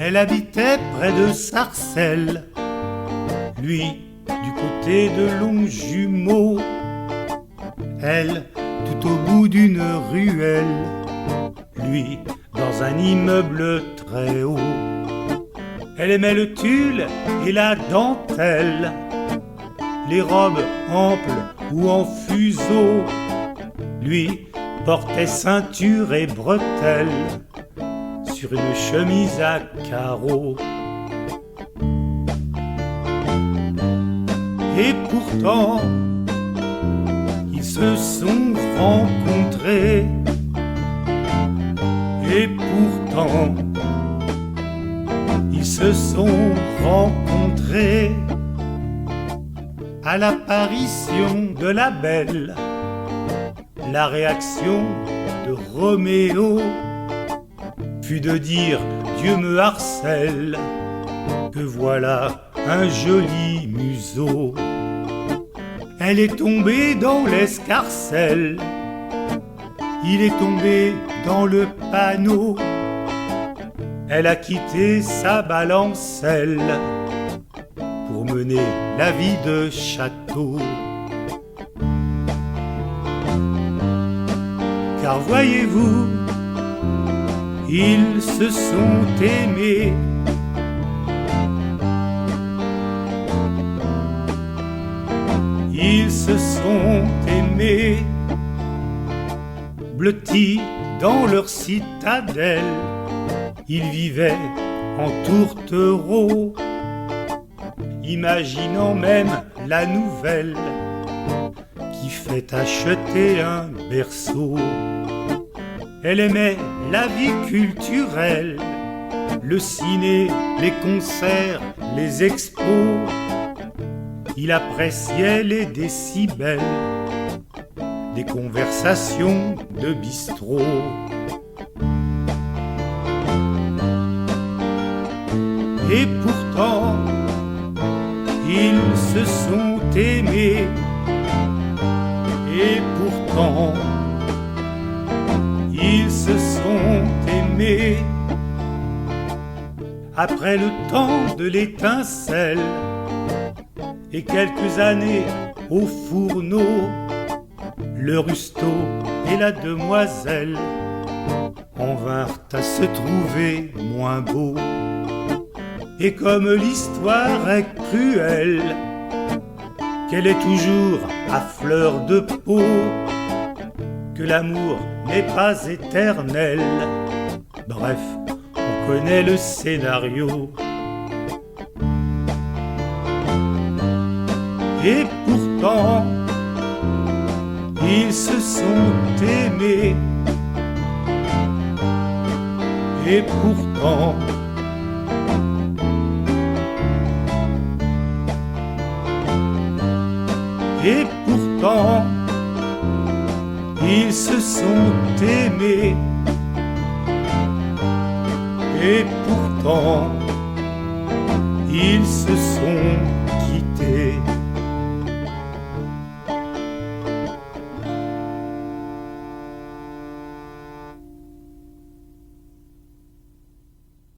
Elle habitait près de Sarcelles, lui du côté de Longjumeau, elle tout au bout d'une ruelle, lui dans un immeuble très haut. Elle aimait le tulle et la dentelle, les robes amples ou en fuseau. Lui portait ceinture et bretelles sur une chemise à carreaux. Et pourtant, ils se sont rencontrés. Et pourtant, ils se sont rencontrés à l'apparition de la belle. La réaction de Roméo fut de dire « Dieu me harcèle, que voilà un joli museau ». Elle est tombée dans l'escarcelle, il est tombé dans le panneau. Elle a quitté sa balancelle pour mener la vie de château. Car voyez-vous, ils se sont aimés. Ils se sont aimés, blottis dans leur citadelle. Ils vivaient en tourtereaux, imaginant même la nouvelle qui fait acheter un berceau. Elle aimait la vie culturelle, le ciné, les concerts, les expos. Il appréciait les décibels des conversations de bistrot. Et pourtant, ils se sont aimés. Et pourtant, ils se sont aimés. Après le temps de l'étincelle et quelques années au fourneau, le rustaud et la demoiselle en vinrent à se trouver moins beaux. Et comme l'histoire est cruelle, qu'elle est toujours à fleur de peau, que l'amour n'est pas éternel, bref, on connaît le scénario. Et pourtant, ils se sont aimés. Et pourtant, ils se sont aimés. Et pourtant, ils se sont